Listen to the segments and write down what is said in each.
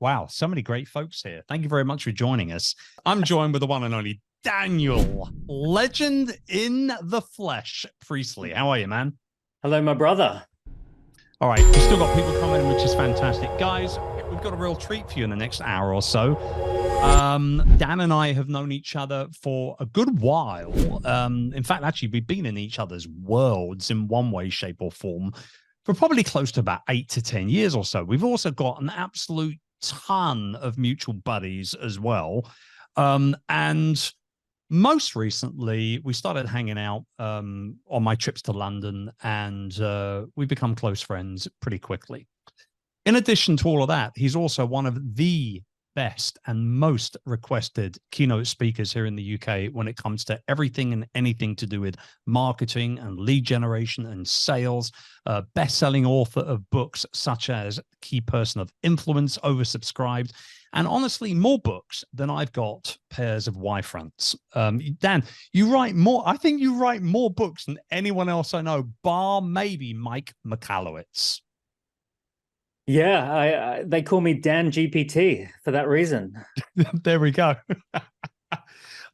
Wow, so many great folks here. Thank you very much for joining us. I'm joined with the one and only Daniel, legend in the flesh, Priestley. How are you, man? Hello, my brother. All right, we've still got people coming in, which is fantastic. Guys, we've got a real treat for you in the next hour or so. Dan and I have known each other for a good while. In fact, actually, we've been in each other's worlds in one way, shape, or form for probably close to about 8 to 10 years or so. We've also got an absolute ton of mutual buddies as well. And most recently, we started hanging out on my trips to London, and we become close friends pretty quickly. In addition to all of that, he's also one of the best and most requested keynote speakers here in the UK when it comes to everything and anything to do with marketing and lead generation and sales. Best-selling author of books such as Key Person of Influence, oversubscribed, and honestly, more books than I've got pairs of Y-fronts. Dan, you write more. I think you write more books than anyone else I know, bar maybe Mike Michalowicz. Yeah, they call me Dan GPT for that reason. There we go.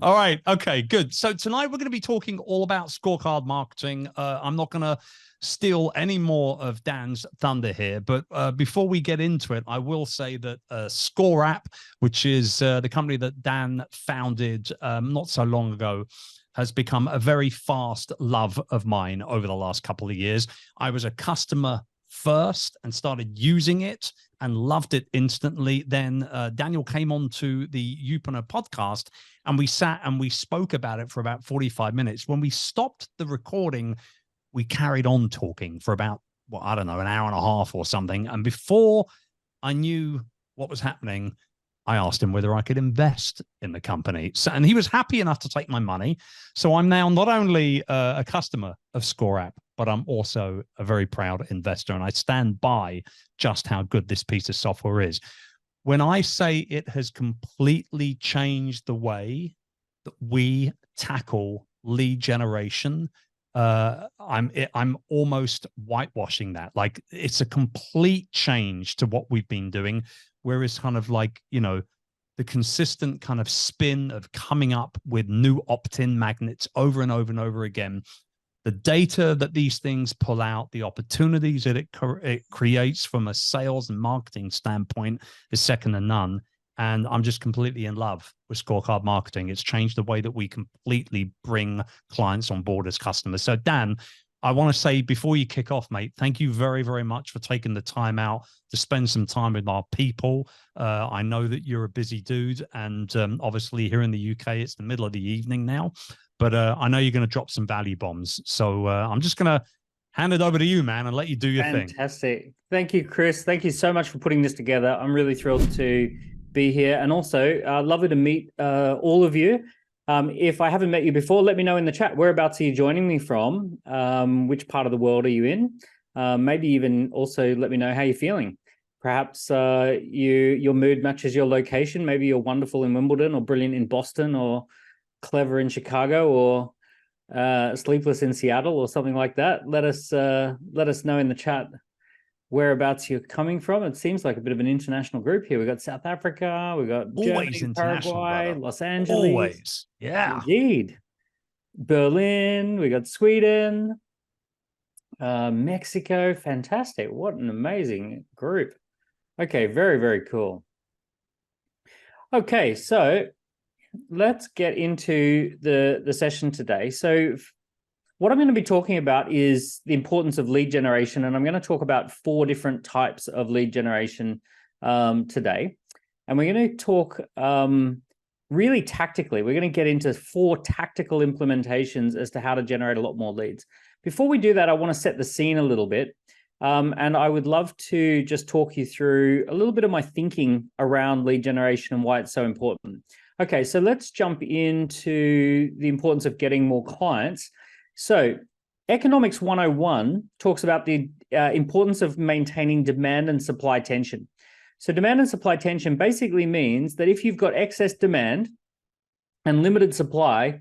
All right. Okay, good. So tonight we're going to be talking all about scorecard marketing. I'm not going to steal any more of Dan's thunder here, but before we get into it, I will say that ScoreApp, which is the company that Dan founded not so long ago, has become a very fast love of mine over the last couple of years. I was a customer first and started using it and loved it instantly. Then Daniel came on to the Upreneur podcast and we sat and we spoke about it for about 45 minutes. When we stopped the recording, we carried on talking for about, well, I don't know, an hour and a half or something. And before I knew what was happening, I asked him whether I could invest in the company. So, and he was happy enough to take my money. So I'm now not only a customer of ScoreApp, but I'm also a very proud investor. And I stand by just how good this piece of software is. When I say it has completely changed the way that we tackle lead generation, I'm almost whitewashing that. Like, it's a complete change to what we've been doing. Whereas kind of like, you know, the consistent kind of spin of coming up with new opt-in magnets over and over and over again, the data that these things pull out, the opportunities that it creates from a sales and marketing standpoint is second to none. And I'm just completely in love with scorecard marketing. It's changed the way that we completely bring clients on board as customers. So Dan, I want to say before you kick off, mate, thank you very, very much for taking the time out to spend some time with our people. I know that you're a busy dude, and obviously here in the UK, it's the middle of the evening now, but I know you're going to drop some value bombs. So I'm just going to hand it over to you, man, and let you do your thing. Fantastic. Thank you, Chris. Thank you so much for putting this together. I'm really thrilled to be here, and also lovely to meet all of you. If I haven't met you before, let me know in the chat. Whereabouts are you joining me from? Which part of the world are you in? Maybe even also let me know how you're feeling. Perhaps your mood matches your location. Maybe you're wonderful in Wimbledon, or brilliant in Boston, or clever in Chicago, or sleepless in Seattle, or something like that. Let us know in the chat whereabouts you're coming from. It seems like a bit of an international group here. We've got South Africa, we've got Germany, Paraguay, Los Angeles. Always. Yeah. Indeed. Berlin, we got Sweden, Mexico. Fantastic. What an amazing group. Okay, very, very cool. Okay, so let's get into the session today. So what I'm going to be talking about is the importance of lead generation, and I'm going to talk about 4 different types of lead generation today. And we're going to talk really tactically. We're going to get into 4 tactical implementations as to how to generate a lot more leads. Before we do that, I want to set the scene a little bit. And I would love to just talk you through a little bit of my thinking around lead generation and why it's so important. Okay, so let's jump into the importance of getting more clients. So Economics 101 talks about the importance of maintaining demand and supply tension. So demand and supply tension basically means that if you've got excess demand and limited supply,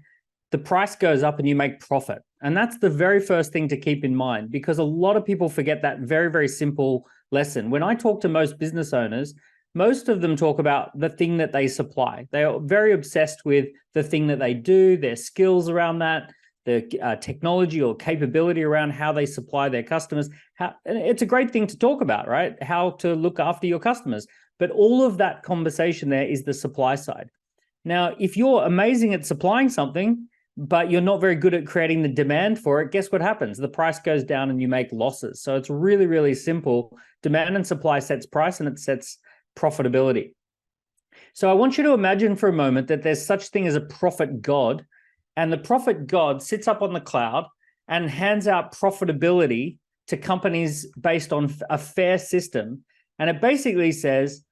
the price goes up and you make profit. And that's the very first thing to keep in mind, because a lot of people forget that very, very simple lesson. When I talk to most business owners, most of them talk about the thing that they supply. They are very obsessed with the thing that they do, their skills around that, the technology or capability around how they supply their customers. And it's a great thing to talk about, right? How to look after your customers. But all of that conversation there is the supply side. Now, if you're amazing at supplying something, but you're not very good at creating the demand for it, guess what happens? The price goes down and you make losses. So it's really, really simple. Demand and supply sets price and it sets profitability. So I want you to imagine for a moment that there's such thing as a profit god, and the profit god sits up on the cloud and hands out profitability to companies based on a fair system. And it basically says,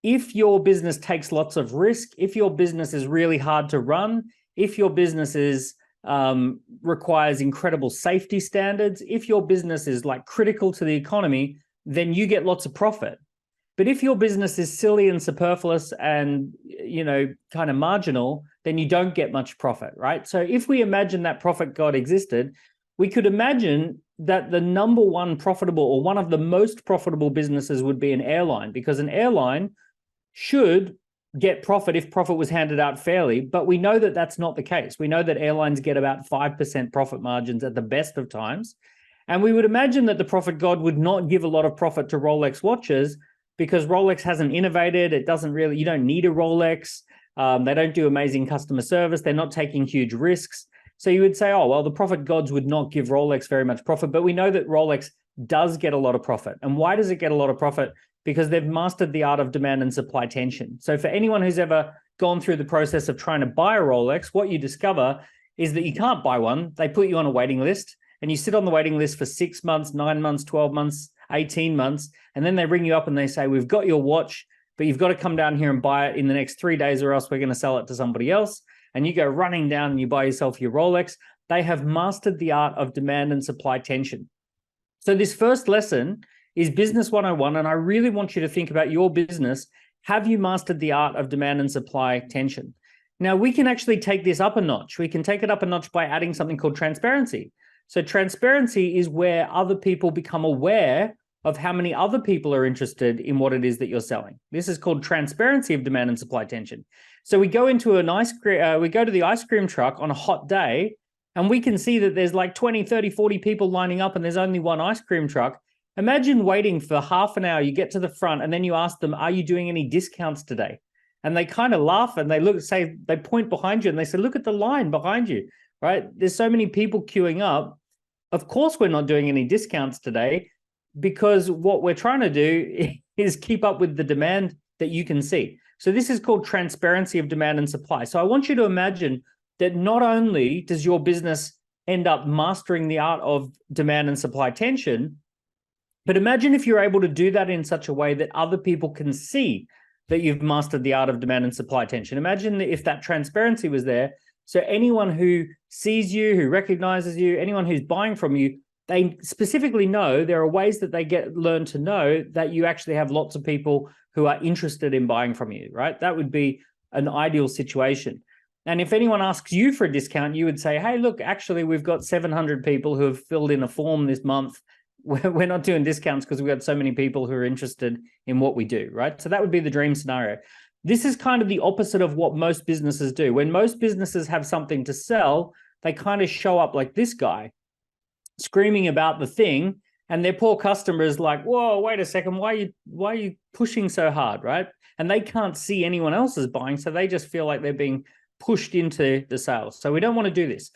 if your business takes lots of risk, if your business is really hard to run, if your business requires incredible safety standards, if your business is like critical to the economy, then you get lots of profit. But if your business is silly and superfluous and, kind of marginal, then you don't get much profit, right? So if we imagine that profit god existed, we could imagine that the number one profitable or one of the most profitable businesses would be an airline, because an airline should get profit if profit was handed out fairly, but we know that that's not the case. We know that airlines get about 5% profit margins at the best of times. And we would imagine that the profit god would not give a lot of profit to Rolex watches because Rolex hasn't innovated. It doesn't really, you don't need a Rolex. They don't do amazing customer service. They're not taking huge risks. So you would say, oh, well, the profit gods would not give Rolex very much profit, but we know that Rolex does get a lot of profit. And why does it get a lot of profit? Because they've mastered the art of demand and supply tension. So for anyone who's ever gone through the process of trying to buy a Rolex, what you discover is that you can't buy one. They put you on a waiting list and you sit on the waiting list for 6 months, 9 months, 12 months, 18 months. And then they ring you up and they say, we've got your watch, but you've got to come down here and buy it in the next 3 days or else we're going to sell it to somebody else. And you go running down and you buy yourself your Rolex. They have mastered the art of demand and supply tension. So this first lesson is Business 101, and I really want you to think about your business. Have you mastered the art of demand and supply tension? Now, we can actually take this up a notch. We can take it up a notch by adding something called transparency. So transparency is where other people become aware of how many other people are interested in what it is that you're selling. This is called transparency of demand and supply tension. So we go into we go to the ice cream truck on a hot day, and we can see that there's like 20, 30, 40 people lining up and there's only one ice cream truck. Imagine waiting for half an hour, you get to the front and then you ask them, are you doing any discounts today? And they kind of laugh and they point behind you and they say, look at the line behind you, right? There's so many people queuing up. Of course, we're not doing any discounts today because what we're trying to do is keep up with the demand that you can see. So this is called transparency of demand and supply. So I want you to imagine that not only does your business end up mastering the art of demand and supply tension, but imagine if you're able to do that in such a way that other people can see that you've mastered the art of demand and supply tension. Imagine if that transparency was there. So anyone who sees you, who recognizes you, anyone who's buying from you, they specifically know there are ways that they learn to know that you actually have lots of people who are interested in buying from you, right? That would be an ideal situation. And if anyone asks you for a discount, you would say, hey, look, actually, we've got 700 people who have filled in a form this month. We're not doing discounts because we've got so many people who are interested in what we do, right? So that would be the dream scenario. This is kind of the opposite of what most businesses do. When most businesses have something to sell, they kind of show up like this guy, screaming about the thing, and their poor customer is like, whoa, wait a second, why are you pushing so hard, right? And they can't see anyone else's buying, so they just feel like they're being pushed into the sales. So we don't want to do this.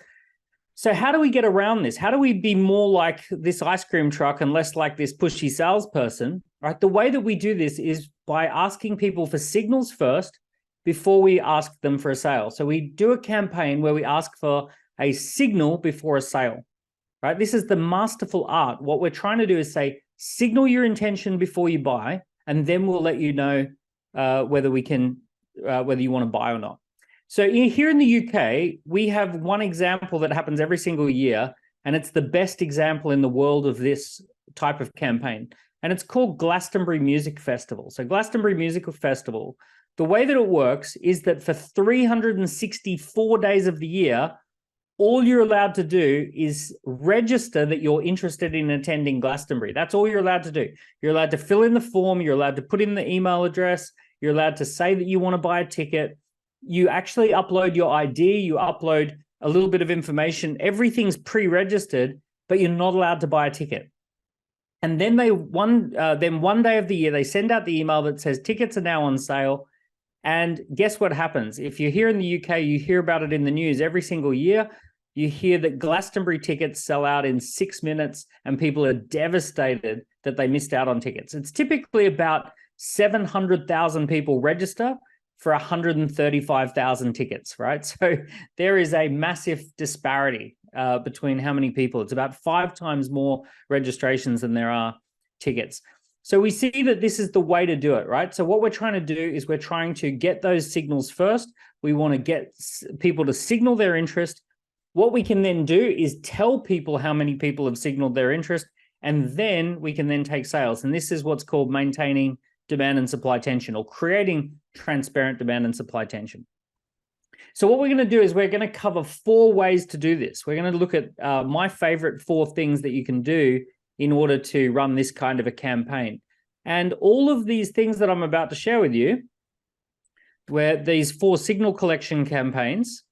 So how do we get around this? How do we be more like this ice cream truck and less like this pushy salesperson, right? The way that we do this is by asking people for signals first before we ask them for a sale. So we do a campaign where we ask for a signal before a sale, right? This is the masterful art. What we're trying to do is say, signal your intention before you buy, and then we'll let you know whether you want to buy or not. So here in the UK, we have one example that happens every single year, and it's the best example in the world of this type of campaign. And it's called Glastonbury Music Festival. So Glastonbury Music Festival, the way that it works is that for 364 days of the year, all you're allowed to do is register that you're interested in attending Glastonbury. That's all you're allowed to do. You're allowed to fill in the form. You're allowed to put in the email address. You're allowed to say that you want to buy a ticket. You actually upload your ID. You upload a little bit of information. Everything's pre-registered, but you're not allowed to buy a ticket. And then one day of the year, they send out the email that says tickets are now on sale. And guess what happens? If you're here in the UK, you hear about it in the news every single year. You hear that Glastonbury tickets sell out in 6 minutes and people are devastated that they missed out on tickets. It's typically about 700,000 people register for 135,000 tickets, right? So there is a massive disparity between how many people. It's about 5 times more registrations than there are tickets. So we see that this is the way to do it, right? So what we're trying to do is we're trying to get those signals first. We want to get people to signal their interest. What we can then do is tell people how many people have signaled their interest, and then we can then take sales. And this is what's called maintaining demand and supply tension, or creating transparent demand and supply tension. So what we're going to do is we're going to cover 4 ways to do this. We're going to look at my favorite 4 things that you can do in order to run this kind of a campaign. And all of these things that I'm about to share with you, where these 4 signal collection campaigns,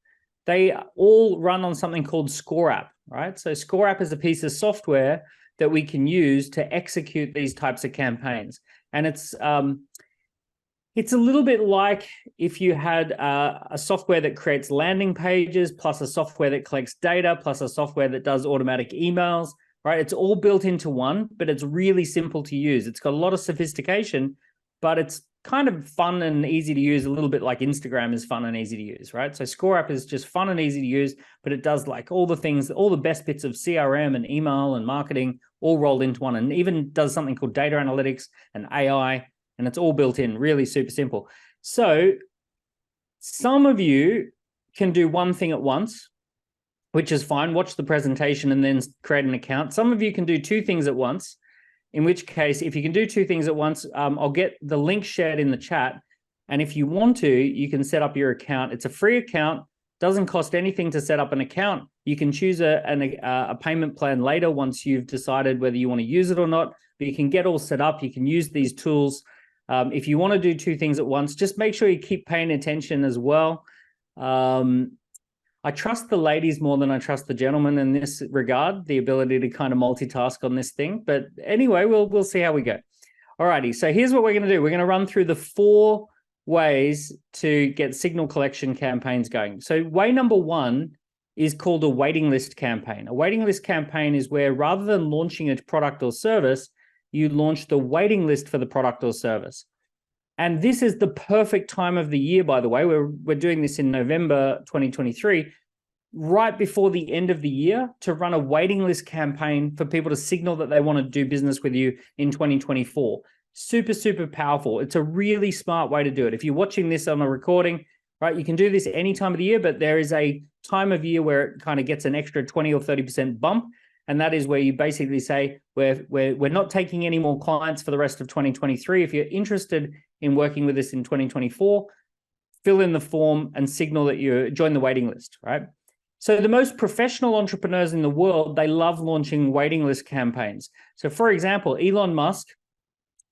they all run on something called ScoreApp, right? So ScoreApp is a piece of software that we can use to execute these types of campaigns. And it's a little bit like if you had a software that creates landing pages, plus a software that collects data, plus a software that does automatic emails, right? It's all built into one, but it's really simple to use. It's got a lot of sophistication, but it's kind of fun and easy to use, a little bit like Instagram is fun and easy to use, right? So ScoreApp is just fun and easy to use, but it does like all the things, all the best bits of CRM and email and marketing all rolled into one, and even does something called data analytics and AI, and it's all built in, really super simple. So some of you can do one thing at once, which is fine. Watch the presentation and then create an account. Some of you can do 2 things at once, in which case, if you can do 2 things at once, I'll get the link shared in the chat. And if you want to, you can set up your account. It's a free account, doesn't cost anything to set up an account. You can choose a payment plan later once you've decided whether you want to use it or not, but you can get all set up. You can use these tools. If you want to do 2 things at once, just make sure you keep paying attention as well. I trust the ladies more than I trust the gentlemen in this regard, the ability to kind of multitask on this thing. But anyway, we'll see how we go. All righty, so here's what we're going to do. We're going to run through the 4 ways to get signal collection campaigns going. So way number 1 is called a waiting list campaign. A waiting list campaign is where rather than launching a product or service, you launch the waiting list for the product or service. And this is the perfect time of the year, by the way. We're doing this in November 2023, right before the end of the year, to run a waiting list campaign for people to signal that they want to do business with you in 2024. Super, super powerful. It's a really smart way to do it. If you're watching this on a recording, right, you can do this any time of the year, but there is a time of year where it kind of gets an extra 20 or 30% bump. And that is where you basically say, we're not taking any more clients for the rest of 2023. If you're interested in working with us in 2024, fill in the form and signal that you join the waiting list, right? So the most professional entrepreneurs in the world, they love launching waiting list campaigns. So for example, Elon Musk,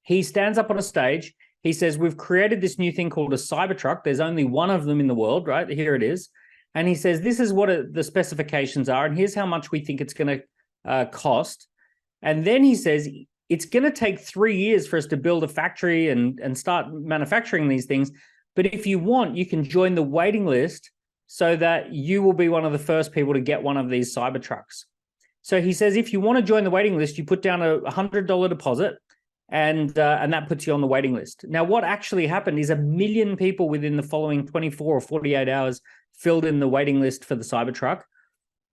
he stands up on a stage. He says, we've created this new thing called a Cybertruck. There's only one of them in the world, right? Here it is. And he says, this is what the specifications are. And here's how much we think it's going to cost. And then he says, it's going to take 3 years for us to build a factory and start manufacturing these things. But if you want, you can join the waiting list so that you will be one of the first people to get one of these Cybertrucks. So he says, if you want to join the waiting list, you put down a $100 deposit, and that puts you on the waiting list. Now, what actually happened is 1 million people within the following 24 or 48 hours filled in the waiting list for the Cybertruck.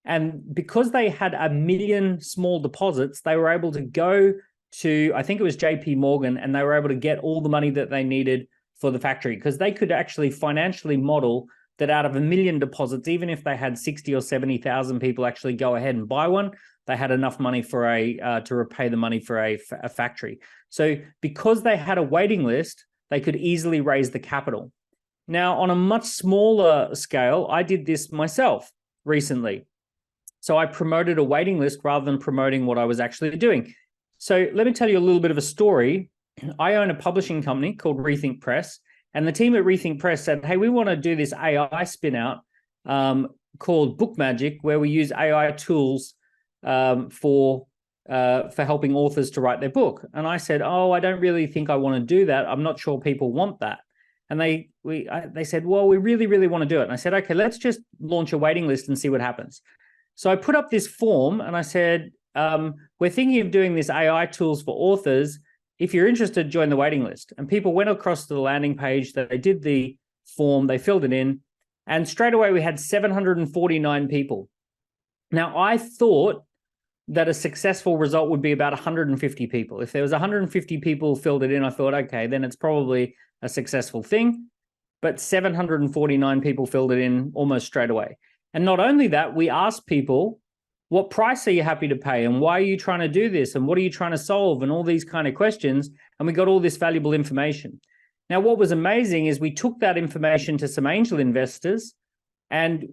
And because they had 1 million small deposits, they were able to go to, I think it was JP Morgan, and they were able to get all the money that they needed for the factory, because they could actually financially model that out of 1 million deposits, even if they had 60 or 70,000 people actually go ahead and buy one, they had enough money for to repay the money for a factory. So because they had a waiting list, they could easily raise the capital. Now, on a much smaller scale, I did this myself recently. So I promoted a waiting list rather than promoting what I was actually doing. So let me tell you a little bit of a story. I own a publishing company called Rethink Press, and the team at Rethink Press said, hey, we want to do this AI spin out called Book Magic, where we use AI tools for helping authors to write their book. And I said, oh, I don't really think I want to do that. I'm not sure people want that. And they said, well, we really, really want to do it. And I said, okay, let's just launch a waiting list and see what happens. So I put up this form and I said, we're thinking of doing this AI tools for authors. If you're interested, join the waiting list. And people went across to the landing page, they did the form, they filled it in, and straight away we had 749 people. Now, I thought that a successful result would be about 150 people. If there was 150 people filled it in, I thought, okay, then it's probably a successful thing. But 749 people filled it in almost straight away. And not only that, we asked people, what price are you happy to pay? And why are you trying to do this? And what are you trying to solve? And all these kind of questions. And we got all this valuable information. Now, what was amazing is we took that information to some angel investors, and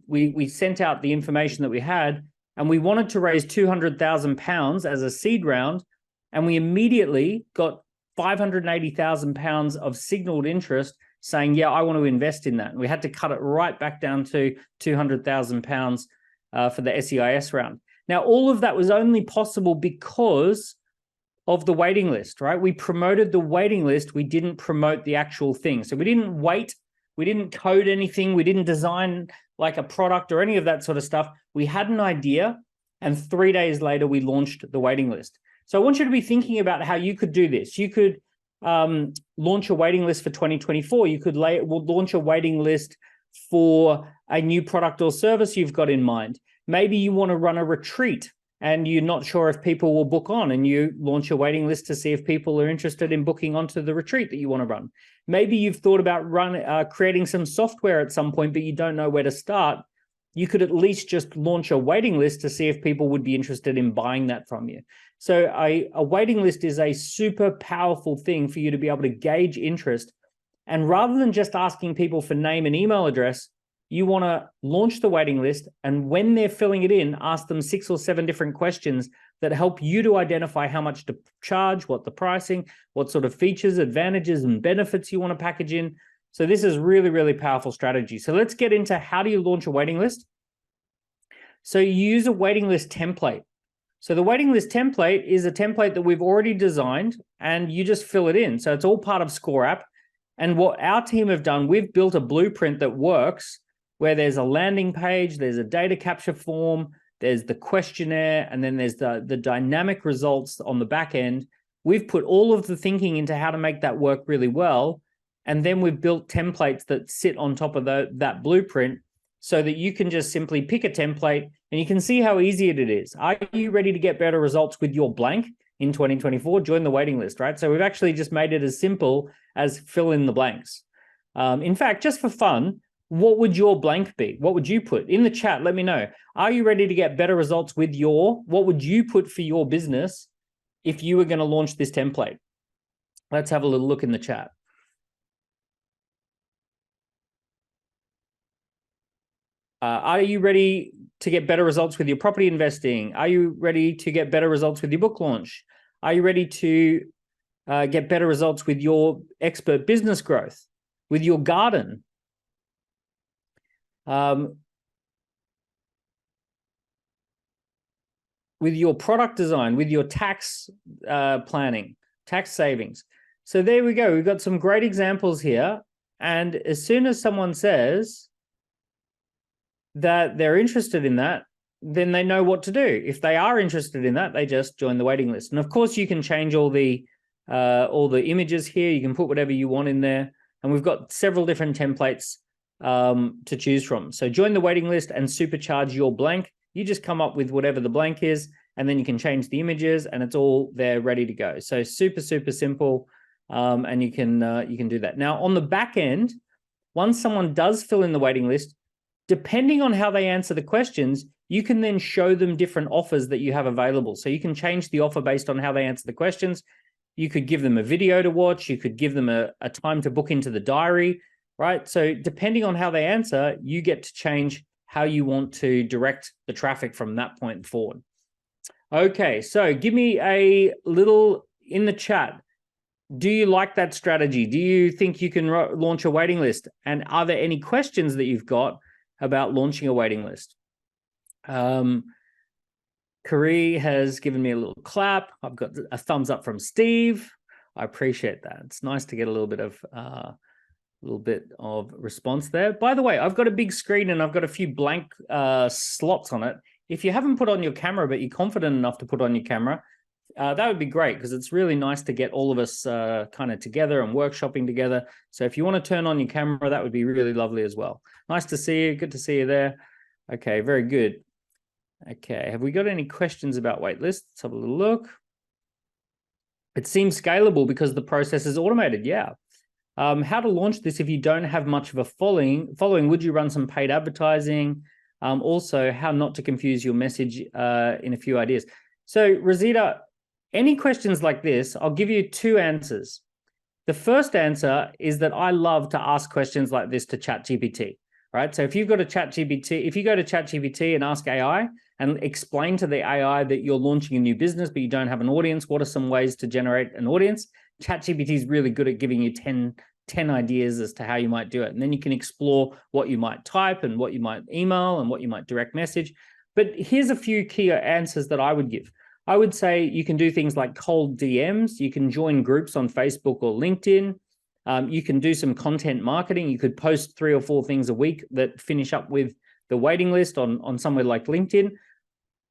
we sent out the information that we had, and we wanted to raise £200,000 as a seed round, and we immediately got £580,000 of signaled interest saying, yeah, I want to invest in that. And we had to cut it right back down to £200,000 for the SEIS round. Now, all of that was only possible because of the waiting list, right? We promoted the waiting list. We didn't promote the actual thing. So we didn't wait. We didn't code anything. We didn't design like a product or any of that sort of stuff. We had an idea, and 3 days later, we launched the waiting list. So I want you to be thinking about how you could do this. You could launch a waiting list for 2024. You could launch a waiting list for a new product or service you've got in mind. Maybe you want to run a retreat and you're not sure if people will book on, and you launch a waiting list to see if people are interested in booking onto the retreat that you want to run. Maybe you've thought about creating some software at some point, but you don't know where to start. You could at least just launch a waiting list to see if people would be interested in buying that from you. So a waiting list is a super powerful thing for you to be able to gauge interest. And rather than just asking people for name and email address, you want to launch the waiting list, and when they're filling it in, ask them 6 or 7 different questions that help you to identify how much to charge, what the pricing, what sort of features, advantages, and benefits you want to package in. So this is really, really powerful strategy. So let's get into how do you launch a waiting list. So you use a waiting list template. So the waiting list template is a template that we've already designed, and you just fill it in. So it's all part of ScoreApp. And what our team have done, we've built a blueprint that works, where there's a landing page, there's a data capture form, there's the questionnaire, and then there's the dynamic results on the back end. We've put all of the thinking into how to make that work really well. And then we've built templates that sit on top of that blueprint so that you can just simply pick a template and you can see how easy it is. Are you ready to get better results with your blank in 2024? Join the waiting list, right? So we've actually just made it as simple as fill in the blanks. In fact, just for fun, what would your blank be? What would you put? In the chat, let me know. Are you ready to get better results with what would you put for your business if you were going to launch this template? Let's have a little look in the chat. Are you ready to get better results with your property investing? Are you ready to get better results with your book launch? Are you ready to get better results with your expert business growth, with your garden? With your product design, with your tax planning, tax savings. So there we go. We've got some great examples here. And as soon as someone says that they're interested in that, then they know what to do. If they are interested in that, they just join the waiting list. And of course, you can change all the images here. You can put whatever you want in there. And we've got several different templates to choose from. So join the waiting list and supercharge your blank. You just come up with whatever the blank is, and then you can change the images, and it's all there ready to go. So super, super simple, and you can do that. Now on the back end, once someone does fill in the waiting list, depending on how they answer the questions, you can then show them different offers that you have available. So you can change the offer based on how they answer the questions. You could give them a video to watch. You could give them a time to book into the diary, right? So depending on how they answer, you get to change how you want to direct the traffic from that point forward. Okay, so give me a little in the chat. Do you like that strategy? Do you think you can launch a waiting list? And are there any questions that you've got about launching a waiting list? Carrie has given me a little clap. I've got a thumbs up from Steve. I appreciate that. It's nice to get a little bit of response there. By the way, I've got a big screen and I've got a few blank slots on it. If you haven't put on your camera, but you're confident enough to put on your camera, that would be great, because it's really nice to get all of us kind of together and workshopping together. So if you want to turn on your camera, that would be really lovely as well. Nice to see you. Good to see you there. Okay, very good. Okay, have we got any questions about waitlists? Let's have a little look. It seems scalable because the process is automated. Yeah. How to launch this if you don't have much of a following? Would you run some paid advertising? Also, how not to confuse your message in a few ideas. So, Rosita, any questions like this, I'll give you two answers. The first answer is that I love to ask questions like this to ChatGPT, right? So if you go to ChatGPT and ask AI and explain to the AI that you're launching a new business, but you don't have an audience, what are some ways to generate an audience? ChatGPT is really good at giving you 10 ideas as to how you might do it. And then you can explore what you might type and what you might email and what you might direct message. But here's a few key answers that I would give. I would say you can do things like cold DMs. You can join groups on Facebook or LinkedIn. You can do some content marketing. You could post 3 or 4 things a week that finish up with the waiting list on somewhere like LinkedIn.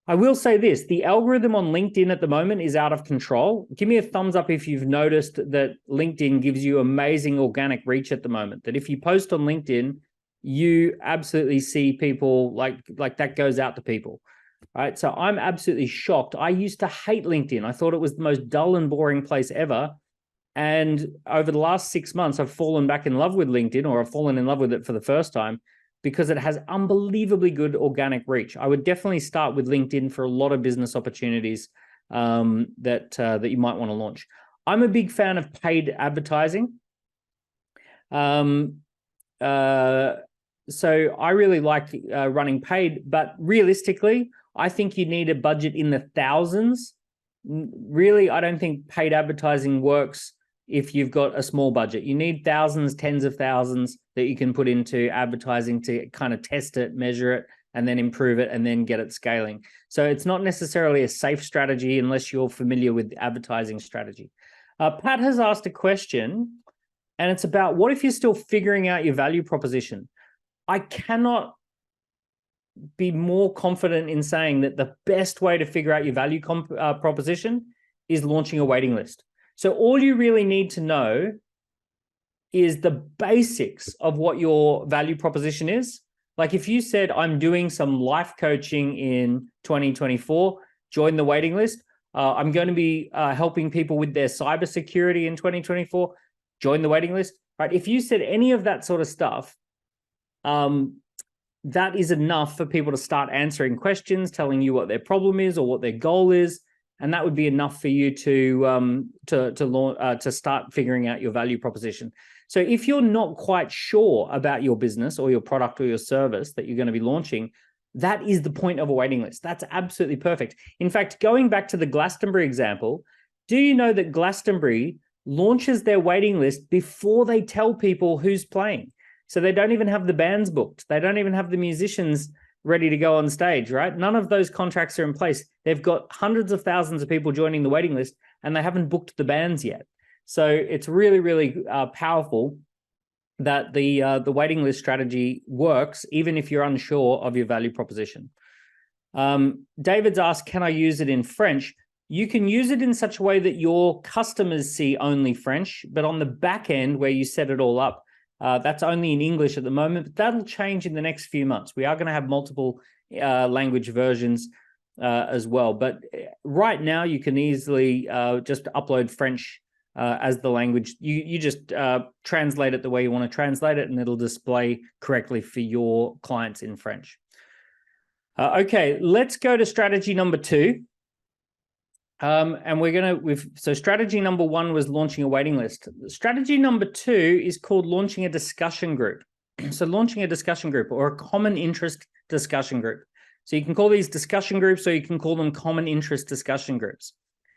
I will say this, the algorithm on LinkedIn at the moment is out of control. Give me a thumbs up if you've noticed that LinkedIn gives you amazing organic reach at the moment, that if you post on LinkedIn, you absolutely see people like that goes out to people, right? So I'm absolutely shocked. I used to hate LinkedIn. I thought it was the most dull and boring place ever. And over the last 6 months, I've fallen back in love with LinkedIn, or I've fallen in love with it for the first time, because it has unbelievably good organic reach. I would definitely start with LinkedIn for a lot of business opportunities that you might want to launch. I'm a big fan of paid advertising. So I really like running paid, but realistically, I think you need a budget in the thousands. Really, I don't think paid advertising works if you've got a small budget. You need thousands, tens of thousands that you can put into advertising to kind of test it, measure it, and then improve it, and then get it scaling. So it's not necessarily a safe strategy unless you're familiar with advertising strategy. Pat has asked a question, and it's about, what if you're still figuring out your value proposition? I cannot be more confident in saying that the best way to figure out your value proposition is launching a waiting list. So all you really need to know is the basics of what your value proposition is. Like if you said, I'm doing some life coaching in 2024, join the waiting list. I'm going to be helping people with their cybersecurity in 2024, join the waiting list, right? If you said any of that sort of stuff, that is enough for people to start answering questions, telling you what their problem is or what their goal is. And that would be enough for you to start figuring out your value proposition. So if you're not quite sure about your business or your product or your service that you're going to be launching, that is the point of a waiting list. That's absolutely perfect. In fact, going back to the Glastonbury example, do you know that Glastonbury launches their waiting list before they tell people who's playing? So they don't even have the bands booked. They don't even have the musicians ready to go on stage, right? None of those contracts are in place. They've got hundreds of thousands of people joining the waiting list, and they haven't booked the bands yet. So it's really, really powerful that the waiting list strategy works, even if you're unsure of your value proposition. David's asked, can I use it in French? You can use it in such a way that your customers see only French, but on the back end where you set it all up, that's only in English at the moment, but that'll change in the next few months. We are going to have multiple language versions as well. But right now, you can easily just upload French as the language. You just translate it the way you want to translate it, and it'll display correctly for your clients in French. Okay, let's go to strategy number 2. And so strategy number 1 was launching a waiting list. Strategy number 2 is called launching a discussion group. So launching a discussion group or a common interest discussion group. So you can call these discussion groups, or you can call them common interest discussion groups.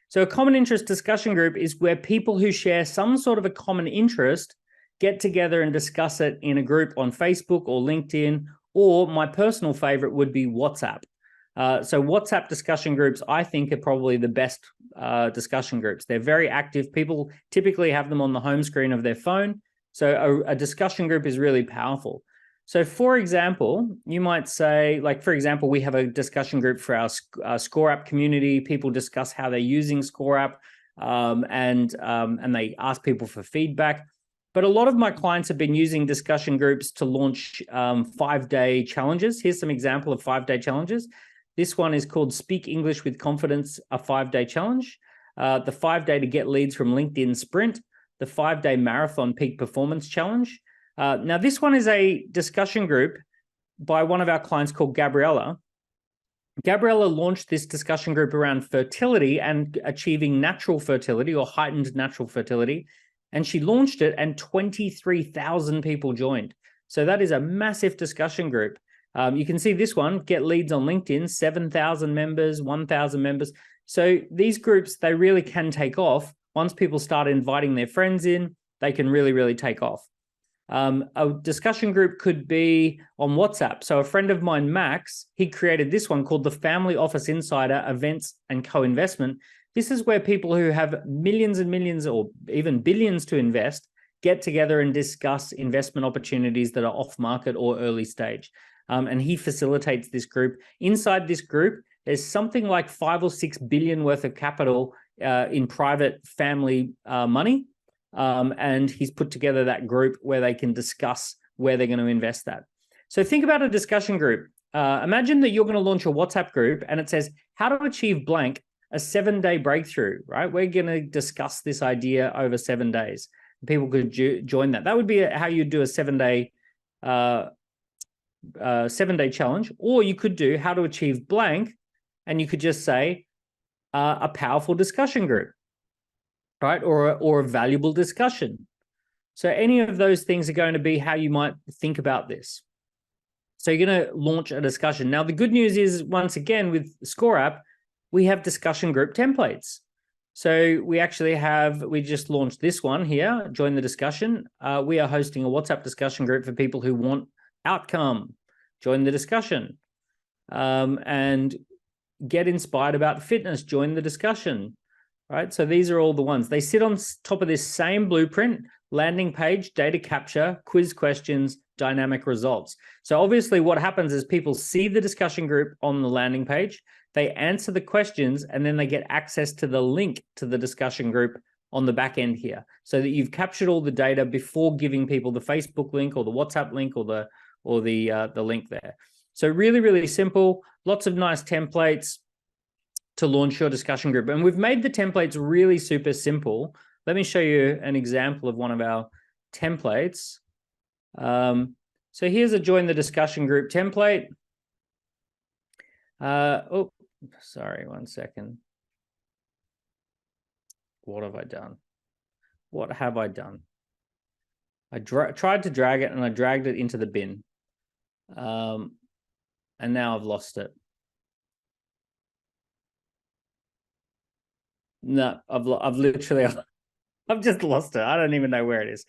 So a common interest discussion group is where people who share some sort of a common interest get together and discuss it in a group on Facebook or LinkedIn, or my personal favorite would be WhatsApp. So WhatsApp discussion groups, I think, are probably the best discussion groups. They're very active. People typically have them on the home screen of their phone. So a discussion group is really powerful. So for example, you might say, like, for example, we have a discussion group for our ScoreApp community. People discuss how they're using ScoreApp, and they ask people for feedback. But a lot of my clients have been using discussion groups to launch 5-day challenges. Here's some example of 5-day challenges. This one is called Speak English with Confidence, a 5-day challenge. The 5-day to get leads from LinkedIn Sprint, the 5-day marathon peak performance challenge. Now, this one is a discussion group by one of our clients called Gabriella. Gabriella launched this discussion group around fertility and achieving natural fertility or heightened natural fertility. And she launched it and 23,000 people joined. So that is a massive discussion group. You can see this one, get leads on LinkedIn, 7,000 members, 1,000 members. So these groups, they really can take off. Once people start inviting their friends in, they can really, really take off. A discussion group could be on WhatsApp. So a friend of mine, Max, he created this one called the Family Office Insider Events and Co-Investment. This is where people who have millions and millions or even billions to invest get together and discuss investment opportunities that are off market or early stage. And he facilitates this group. Inside this group, there's something like 5 or 6 billion worth of capital in private family money. And he's put together that group where they can discuss where they're going to invest that. So think about a discussion group. Imagine that you're going to launch a WhatsApp group and it says, how to achieve blank, a 7-day breakthrough, right? We're going to discuss this idea over 7 days. People could join that. That would be how you do a 7-day 7-day challenge. Or you could do how to achieve blank, and you could just say a powerful discussion group, right? Or a valuable discussion. So any of those things are going to be how you might think about this. So you're going to launch a discussion. Now, the good news is, once again, with ScoreApp, we have discussion group templates. So we just launched this one here, join the discussion. We are hosting a WhatsApp discussion group for people who want outcome, join the discussion. And get inspired about fitness, join the discussion, right? So these are all the ones. They sit on top of this same blueprint: landing page, data capture, quiz questions, dynamic results. So obviously what happens is people see the discussion group on the landing page, they answer the questions, and then they get access to the link to the discussion group on the back end here, so that you've captured all the data before giving people the Facebook link or the WhatsApp link or the link there. So really, really simple, lots of nice templates to launch your discussion group. And we've made the templates really super simple. Let me show you an example of one of our templates. So here's a join the discussion group template. Oh, sorry, 1 second. What have I done? What have I done? I tried to drag it and I dragged it into the bin. And now I've lost it. No, I've literally, I've just lost it. I don't even know where it is.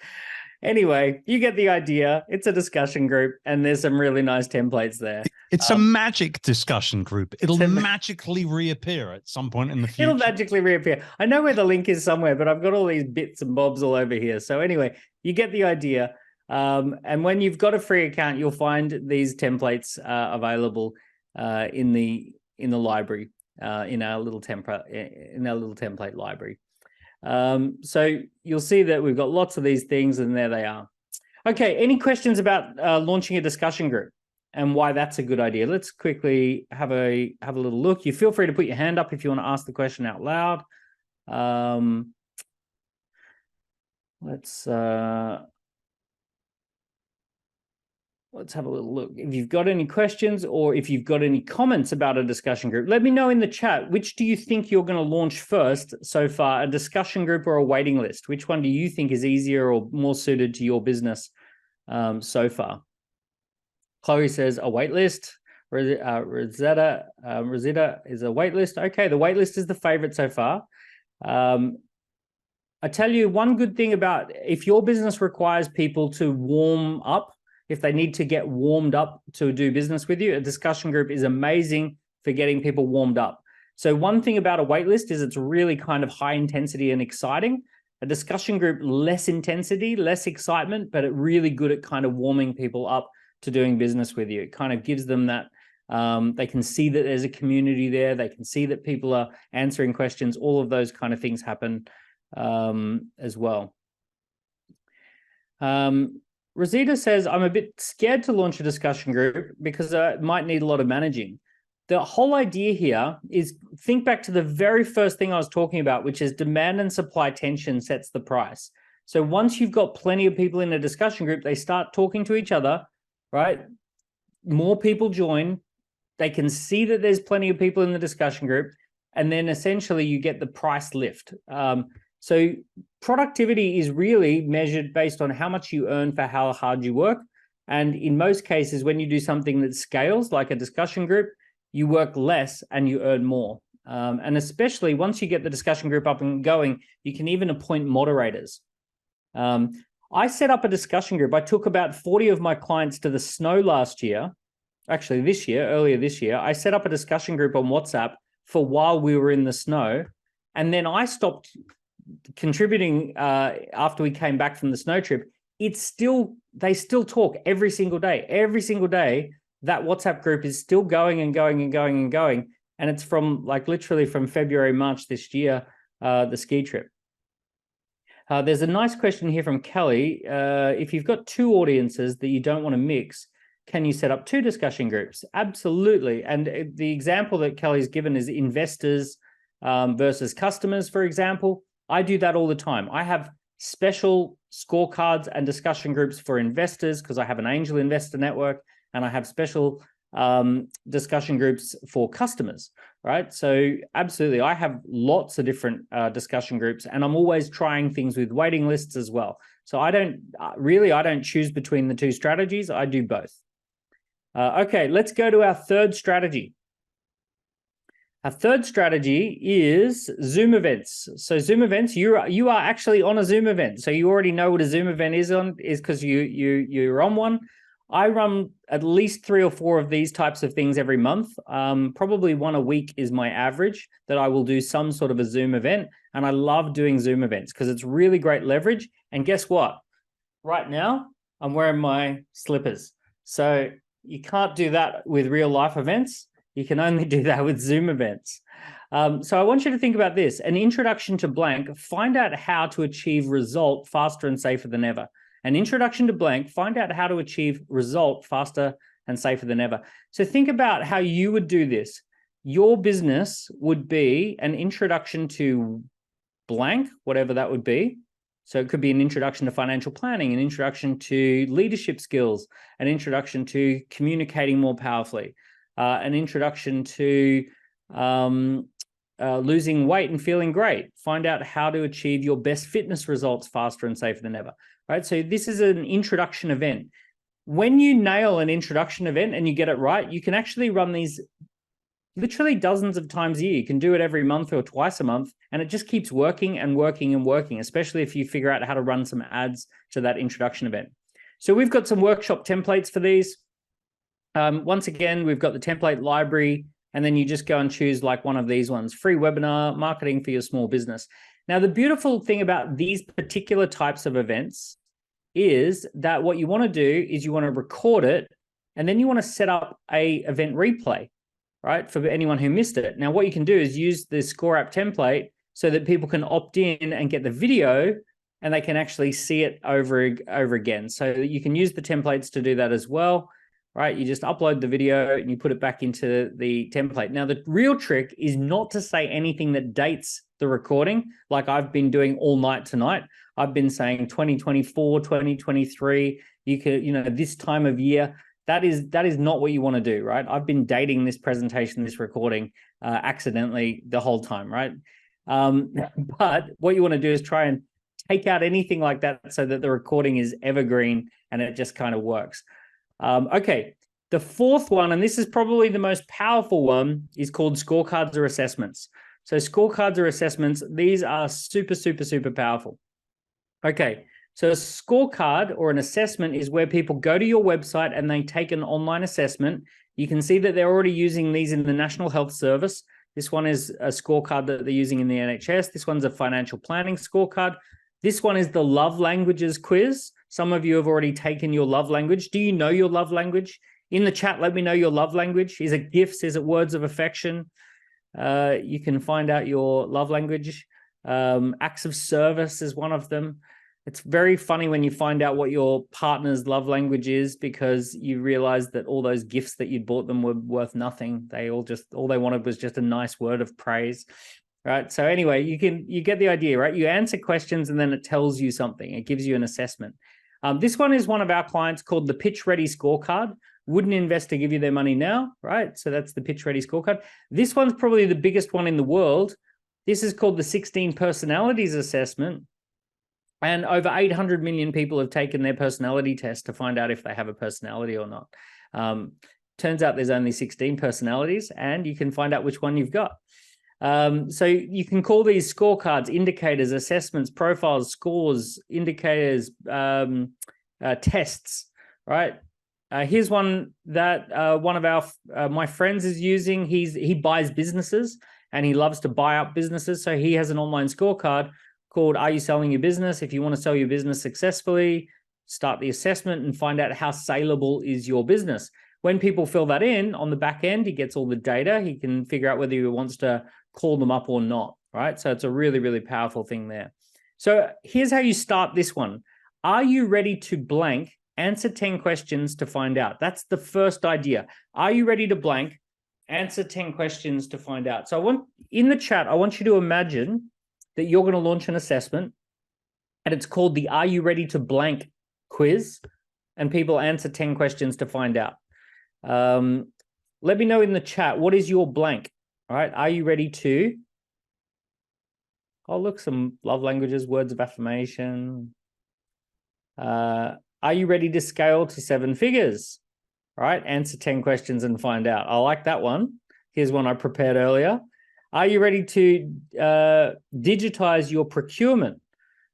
Anyway, you get the idea. It's a discussion group, and there's some really nice templates there. It's a magic discussion group. It'll magically reappear at some point in the future. It'll magically reappear. I know where the link is somewhere, but I've got all these bits and bobs all over here. So anyway, you get the idea. And when you've got a free account, you'll find these templates available in the library, in our little template library. So you'll see that we've got lots of these things, and there they are. Okay, any questions about launching a discussion group and why that's a good idea? Let's quickly have a little look. You feel free to put your hand up if you want to ask the question out loud. Let's have a little look. If you've got any questions or if you've got any comments about a discussion group, let me know in the chat. Which do you think you're going to launch first so far, a discussion group or a waiting list? Which one do you think is easier or more suited to your business so far? Chloe says a wait list. Rosetta is a waitlist. Okay, the waitlist is the favorite so far. I tell you one good thing about if your business requires people to warm up, if they need to get warmed up to do business with you, a discussion group is amazing for getting people warmed up. So one thing about a waitlist is it's really kind of high intensity and exciting. A discussion group, less intensity, less excitement, but it really good at kind of warming people up to doing business with you. It kind of gives them that, they can see that there's a community there. They can see that people are answering questions. All of those kind of things happen as well. Rosita says, I'm a bit scared to launch a discussion group because I might need a lot of managing. The whole idea here is think back to the very first thing I was talking about, which is demand and supply tension sets the price. So once you've got plenty of people in a discussion group, they start talking to each other, right? More people join. They can see that there's plenty of people in the discussion group, and then essentially you get the price lift. So productivity is really measured based on how much you earn for how hard you work. And in most cases, when you do something that scales, like a discussion group, you work less and you earn more. And especially once you get the discussion group up and going, you can even appoint moderators. I set up a discussion group. I took about 40 of my clients to the snow last year. Actually, earlier this year, I set up a discussion group on WhatsApp for while we were in the snow. And then I stopped contributing after we came back from the snow trip. They still talk every single day. Every single day, that WhatsApp group is still going and going and going and going. And it's from literally from February, March this year, the ski trip. There's a nice question here from Kelly. If you've got two audiences that you don't want to mix, can you set up two discussion groups? Absolutely. And the example that Kelly's given is investors versus customers, for example. I do that all the time. I have special scorecards and discussion groups for investors because I have an angel investor network, and I have special discussion groups for customers, right? So absolutely, I have lots of different discussion groups, and I'm always trying things with waiting lists as well. So I don't choose between the two strategies. I do both. Okay, let's go to our third strategy. Our third strategy is Zoom events. So Zoom events, you are actually on a Zoom event. So you already know what a Zoom event is because you're on one. I run at least 3 or 4 of these types of things every month. Probably one a week is my average that I will do some sort of a Zoom event. And I love doing Zoom events because it's really great leverage. And guess what? Right now, I'm wearing my slippers. So you can't do that with real life events. You can only do that with Zoom events. So I want you to think about this. An introduction to blank, find out how to achieve result faster and safer than ever. An introduction to blank, find out how to achieve result faster and safer than ever. So think about how you would do this. Your business would be an introduction to blank, whatever that would be. So it could be an introduction to financial planning, an introduction to leadership skills, an introduction to communicating more powerfully, an introduction to losing weight and feeling great. Find out how to achieve your best fitness results faster and safer than ever. Right? So this is an introduction event. When you nail an introduction event and you get it right, you can actually run these literally dozens of times a year. You can do it every month or twice a month, and it just keeps working and working and working, especially if you figure out how to run some ads to that introduction event. So we've got some workshop templates for these. Once again, we've got the template library, and then you just go and choose like one of these ones, free webinar, marketing for your small business. Now, the beautiful thing about these particular types of events is that what you want to do is you want to record it, and then you want to set up a event replay, right? For anyone who missed it. Now, what you can do is use the ScoreApp template so that people can opt in and get the video, and they can actually see it over again. So you can use the templates to do that as well, right? You just upload the video and you put it back into the template. Now, the real trick is not to say anything that dates the recording, like I've been doing all night tonight. I've been saying 2024, 2023, this time of year. That is not what you want to do, right? I've been dating this presentation, this recording accidentally the whole time, right? But what you want to do is try and take out anything like that so that the recording is evergreen and it just kind of works. Okay, The fourth one, and this is probably the most powerful one, is called scorecards or assessments. So scorecards or assessments, these are super, super, super powerful. Okay, so a scorecard or an assessment is where people go to your website and they take an online assessment. You can see that they're already using these in the National Health Service. This one is a scorecard that they're using in the NHS. This one's a financial planning scorecard. This one is the love languages quiz. Some of you have already taken your love language. Do you know your love language? In the chat, let me know your love language. Is it gifts? Is it words of affection? You can find out your love language. Acts of service is one of them. It's very funny when you find out what your partner's love language is, because you realize that all those gifts that you'd bought them were worth nothing. All they wanted was just a nice word of praise, right? So anyway, you get the idea, right? You answer questions and then it tells you something. It gives you an assessment. This one is one of our clients called the Pitch Ready Scorecard. Would an investor give you their money now, right? So that's the Pitch Ready Scorecard. This one's probably the biggest one in the world. This is called the 16 Personalities Assessment. And over 800 million people have taken their personality test to find out if they have a personality or not. Turns out there's only 16 personalities, and you can find out which one you've got. So you can call these scorecards indicators, assessments, profiles, scores, indicators, tests, right? Here's one that one of my friends is using. He buys businesses and he loves to buy up businesses. So he has an online scorecard called Are You Selling Your Business? If you want to sell your business successfully, start the assessment and find out how saleable is your business. When people fill that in on the back end, he gets all the data. He can figure out whether he wants to call them up or not, right? So it's a really, really powerful thing there. So here's how you start this one. Are you ready to blank? Answer 10 questions to find out. That's the first idea. Are you ready to blank? Answer 10 questions to find out. So in the chat, I want you to imagine that you're going to launch an assessment, and it's called the Are You Ready to Blank quiz, and people answer 10 questions to find out. Let me know in the chat, what is your blank? All right, are you ready to? Oh, look, some love languages, words of affirmation. Are you ready to scale to 7 figures? All right, answer 10 questions and find out. I like that one. Here's one I prepared earlier. Are you ready to digitize your procurement?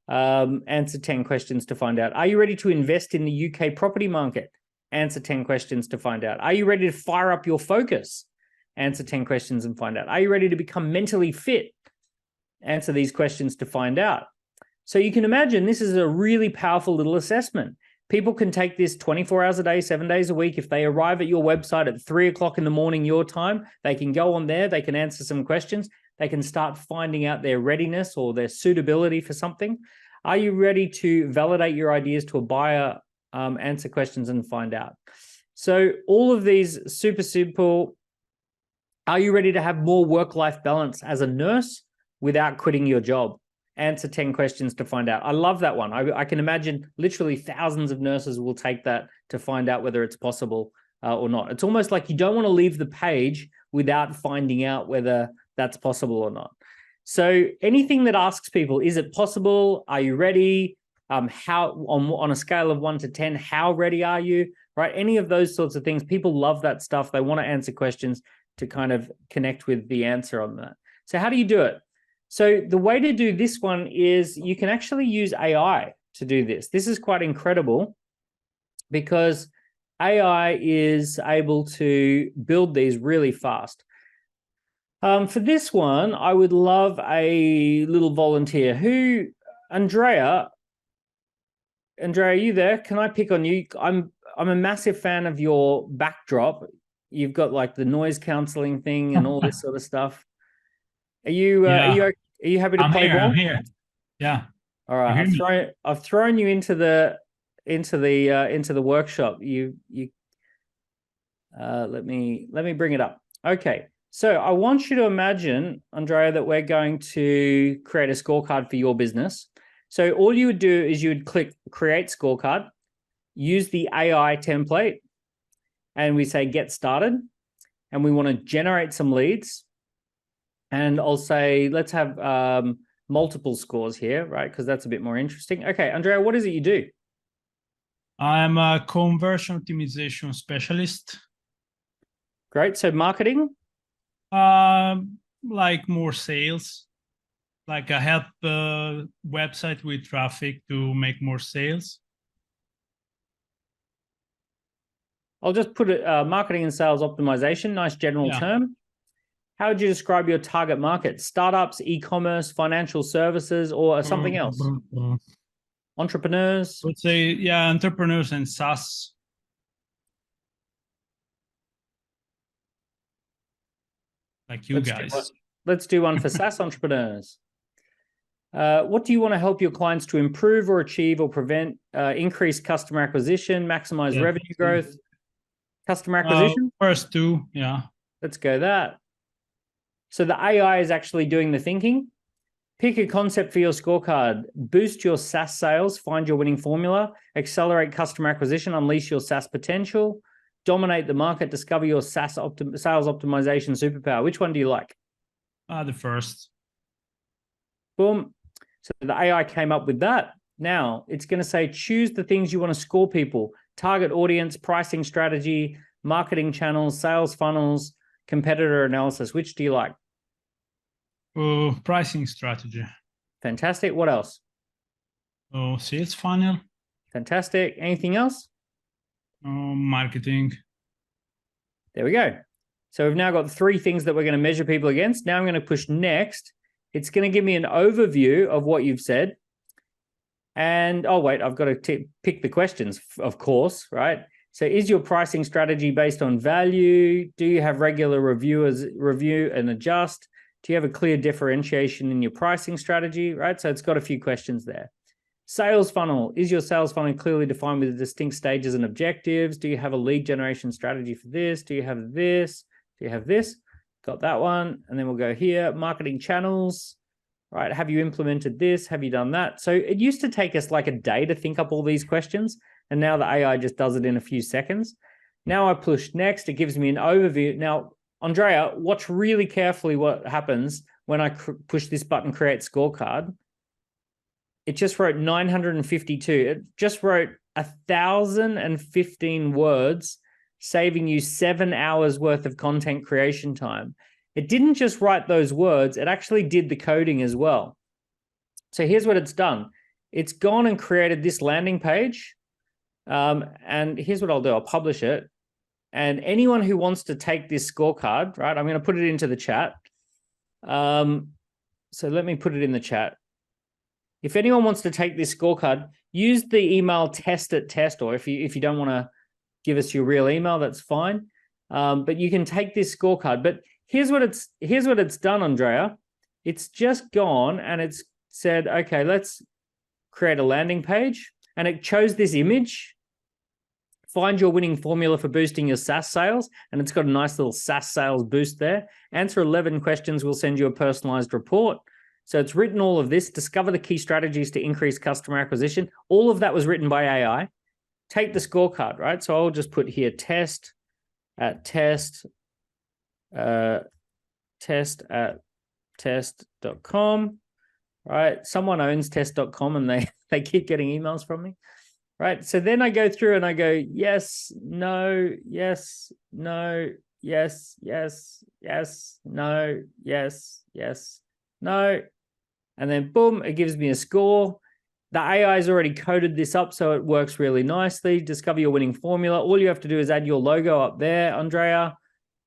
Answer 10 questions to find out. Are you ready to invest in the UK property market? Answer 10 questions to find out. Are you ready to fire up your focus? Answer 10 questions and find out. Are you ready to become mentally fit? Answer these questions to find out. So you can imagine this is a really powerful little assessment. People can take this 24 hours a day, 7 days a week. If they arrive at your website at 3 o'clock in the morning, your time, they can go on there, they can answer some questions, they can start finding out their readiness or their suitability for something. Are you ready to validate your ideas to a buyer? Answer questions and find out. So all of these super simple. Are you ready to have more work-life balance as a nurse without quitting your job? Answer 10 questions to find out. I love that one. I can imagine literally thousands of nurses will take that to find out whether it's possible or not. It's almost like you don't want to leave the page without finding out whether that's possible or not. So anything that asks people, is it possible? Are you ready? How on a scale of 1 to 10, how ready are you? Right? Any of those sorts of things. People love that stuff. They want to answer questions to kind of connect with the answer on that. So how do you do it? So the way to do this one is you can actually use AI to do this. This is quite incredible because AI is able to build these really fast. For this one, I would love a little volunteer. Andrea, are you there? Can I pick on you? I'm a massive fan of your backdrop. You've got like the noise canceling thing and all this sort of stuff. Are you happy to play ball? I'm here. Yeah. All right. I've thrown you into the workshop. Let me bring it up. Okay. So I want you to imagine, Andrea, that we're going to create a scorecard for your business. So all you would do is you would click Create Scorecard, use the AI template, and we say Get Started, and we want to generate some leads. And I'll say, let's have multiple scores here, right? Because that's a bit more interesting. Okay, Andrea, what is it you do? I'm a conversion optimization specialist. Great. So marketing? Like more sales, like a help website with traffic to make more sales. I'll just put it marketing and sales optimization, nice general term. How would you describe your target market? Startups, e-commerce, financial services, or something else? Entrepreneurs? I would say, yeah, entrepreneurs and SaaS. Like you guys. Let's do one for SaaS entrepreneurs. What do you want to help your clients to improve or achieve or prevent? Increase customer acquisition, maximize revenue growth, customer acquisition? First two, yeah. Let's go that. So the AI is actually doing the thinking. Pick a concept for your scorecard. Boost your SaaS sales, find your winning formula, accelerate customer acquisition, unleash your SaaS potential, dominate the market, discover your SaaS sales optimization superpower. Which one do you like? The first. Boom. So the AI came up with that. Now it's going to say, choose the things you want to score people: target audience, pricing strategy, marketing channels, sales funnels, competitor analysis. Which do you like? Pricing strategy. Fantastic. What else? Sales funnel. Fantastic. Anything else? Marketing. There we go. So we've now got 3 things that we're going to measure people against. Now I'm going to push next. It's going to give me an overview of what you've said. And, oh, wait, I've got to pick the questions, of course, right? So is your pricing strategy based on value? Do you have regular reviewers review and adjust? Do you have a clear differentiation in your pricing strategy, right? So it's got a few questions there. Sales funnel. Is your sales funnel clearly defined with distinct stages and objectives? Do you have a lead generation strategy for this? Do you have this? Do you have this? Got that one. And then we'll go here. Marketing channels, right? Have you implemented this? Have you done that? So it used to take us like a day to think up all these questions. And now the AI just does it in a few seconds. Now I push next. It gives me an overview. Now, Andrea, watch really carefully what happens when I push this button, create scorecard. It just wrote 952. It just wrote 1,015 words, saving you 7 hours worth of content creation time. It didn't just write those words, it actually did the coding as well. So here's what it's done. It's gone and created this landing page. And here's what I'll do. I'll publish it. And anyone who wants to take this scorecard, right, I'm going to put it into the chat. So let me put it in the chat. If anyone wants to take this scorecard, use the email test@test, or if you don't want to give us your real email, that's fine. But you can take this scorecard. But here's what it's done, Andrea. It's just gone and it's said, okay, let's create a landing page, and it chose this image. Find your winning formula for boosting your SaaS sales. And it's got a nice little SaaS sales boost there. Answer 11 questions. We'll send you a personalized report. So it's written all of this. Discover the key strategies to increase customer acquisition. All of that was written by AI. Take the scorecard, right? So I'll just put here test@test.com, right? Someone owns test.com and they keep getting emails from me. Right. So then I go through and I go, yes, no, yes, no, yes, yes, yes, no, yes, yes, no. And then boom, it gives me a score. The AI has already coded this up, so it works really nicely. Discover your winning formula. All you have to do is add your logo up there, Andrea.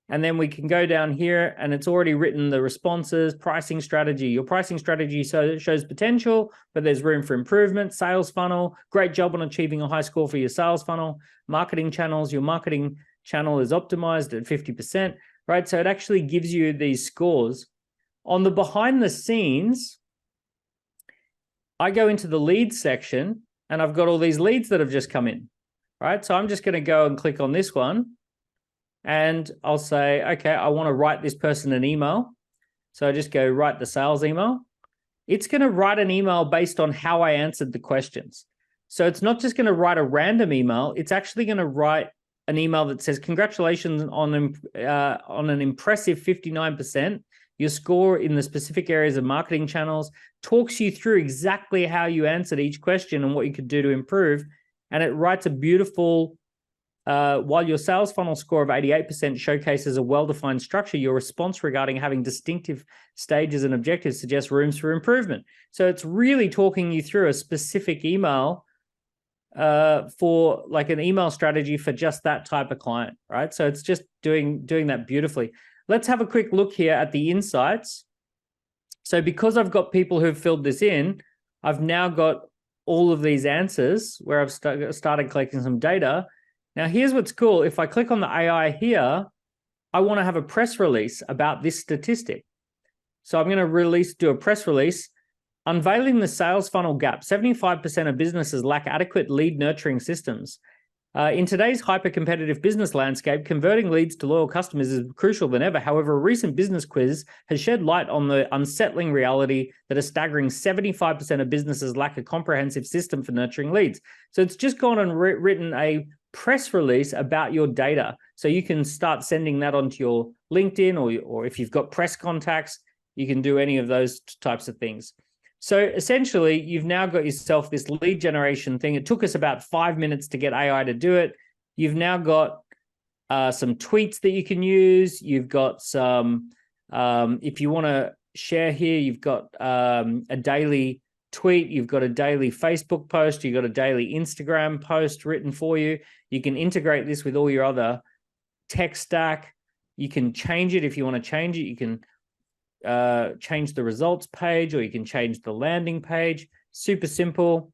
And then we can go down here and it's already written the responses. Pricing strategy. Your pricing strategy shows potential, but there's room for improvement. Sales funnel. Great job on achieving a high score for your sales funnel. Marketing channels. Your marketing channel is optimized at 50%, right? So it actually gives you these scores. On the behind the scenes, I go into the leads section and I've got all these leads that have just come in, right? So I'm just going to go and click on this one. And I'll say, okay, I want to write this person an email. So I just go write the sales email. It's going to write an email based on how I answered the questions. So it's not just going to write a random email. It's actually going to write an email that says, congratulations on an impressive 59%. Your score in the specific areas of marketing channels, talks you through exactly how you answered each question and what you could do to improve. And it writes a beautiful While your sales funnel score of 88% showcases a well-defined structure, your response regarding having distinctive stages and objectives suggests rooms for improvement. So it's really talking you through a specific email for like an email strategy for just that type of client, right? So it's just doing that beautifully. Let's have a quick look here at the insights. So because I've got people who've filled this in, I've now got all of these answers where I've started collecting some data. Now, here's what's cool. If I click on the AI here, I want to have a press release about this statistic. So I'm going to do a press release. Unveiling the sales funnel gap. 75% of businesses lack adequate lead nurturing systems. In today's hyper-competitive business landscape, converting leads to loyal customers is crucial than ever. However, a recent business quiz has shed light on the unsettling reality that a staggering 75% of businesses lack a comprehensive system for nurturing leads. So it's just gone and written a press release about your data. So you can start sending that onto your LinkedIn, or if you've got press contacts, you can do any of those types of things. So essentially, you've now got yourself this lead generation thing. It took us about 5 minutes to get AI to do it. You've now got some tweets that you can use. You've got some, if you want to share here, you've got a daily tweet. You've got a daily Facebook post. You've got a daily Instagram post written for you. You can integrate this with all your other tech stack. You can change it if you want to change it. You can change the results page, or you can change the landing page. Super simple.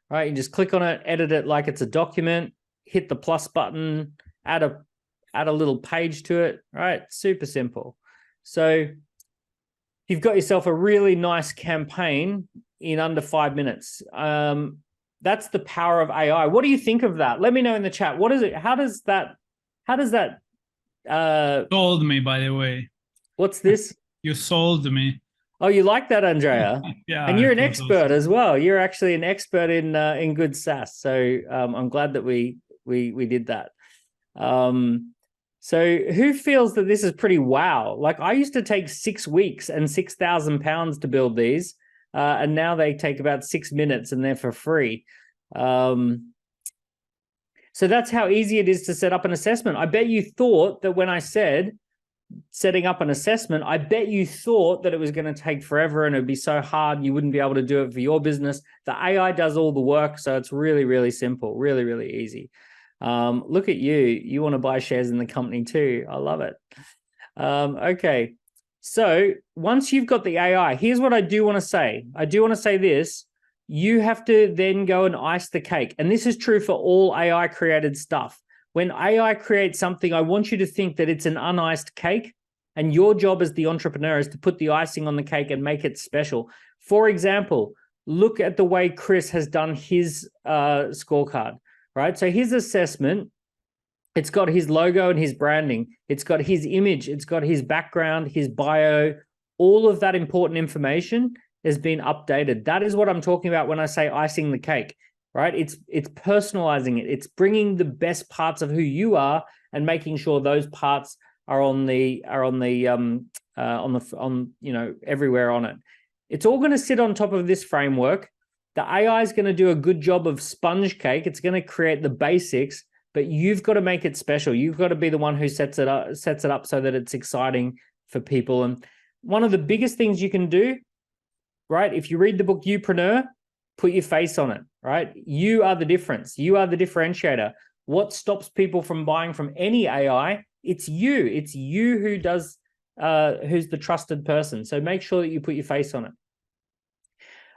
All right, you just click on it, edit it like it's a document, hit the plus button, add a little page to it. All right, super simple. So you've got yourself a really nice campaign in under 5 minutes. That's the power of AI. What do you think of that? Let me know in the chat. What is it? How does that Sold me, by the way. What's this? You sold me. Oh, you like that, Andrea? Yeah. And you're an expert awesome. as well. You're actually an expert in good SaaS. So I'm glad that we did that. So who feels that this is pretty wow? Like, I used to take 6 weeks and £6,000 to build these, and now they take about 6 minutes and they're for free. So that's how easy it is to set up an assessment. I bet you thought that when I said setting up an assessment, I bet you thought that it was going to take forever and it would be so hard and you wouldn't be able to do it for your business. The AI does all the work, so it's really, really simple, really, really easy. Look at you. You want to buy shares in the company too. I love it. Okay. So once you've got the AI, here's what I do want to say. I do want to say this. You have to then go and ice the cake. And this is true for all AI created stuff. When AI creates something, I want you to think that it's an uniced cake, and your job as the entrepreneur is to put the icing on the cake and make it special. For example, look at the way Chris has done his scorecard, right? So his assessment, it's got his logo and his branding. It's got his image. It's got his background, his bio. All of that important information has been updated. That is what I'm talking about when I say icing the cake. Right? It's personalizing it. It's bringing the best parts of who you are and making sure those parts are everywhere on it. It's all going to sit on top of this framework. The AI is going to do a good job of sponge cake. It's going to create the basics, but you've got to make it special. You've got to be the one who sets it up so that it's exciting for people. And one of the biggest things you can do, right? If you read the book Youpreneur, put your face on it, right? You are the difference. You are the differentiator. What stops people from buying from any AI? It's you. It's you who does, who's the trusted person. So make sure that you put your face on it.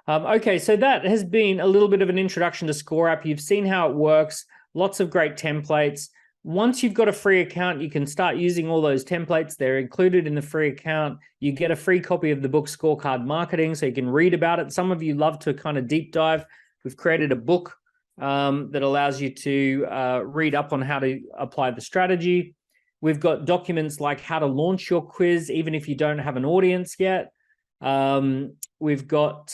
Okay, so that has been a little bit of an introduction to ScoreApp. You've seen how it works. Lots of great templates. Once you've got a free account, you can start using all those templates. They're included in the free account. You get a free copy of the book Scorecard Marketing, so you can read about it. Some of you love to kind of deep dive. We've created a book that allows you to read up on how to apply the strategy. We've got documents like how to launch your quiz, even if you don't have an audience yet. We've got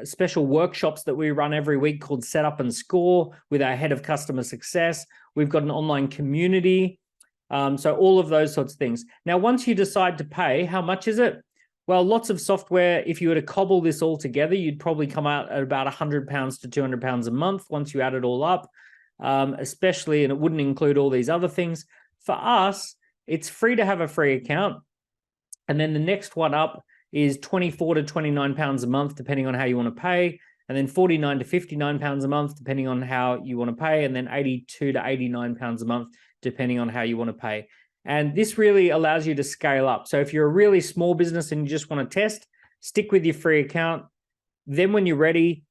special workshops that we run every week called Set Up and Score with our head of customer success. We've got an online community. So all of those sorts of things. Now, once you decide to pay, how much is it? Well, lots of software, if you were to cobble this all together, you'd probably come out at about £100 to £200 a month once you add it all up. especially, and it wouldn't include all these other things. For us, it's free to have a free account. And then the next one up is 24 to 29 pounds a month, depending on how you want to pay. And then 49 to 59 pounds a month, depending on how you want to pay. And then 82 to 89 pounds a month, depending on how you want to pay. And this really allows you to scale up. So if you're a really small business and you just want to test, stick with your free account. Then when you're ready,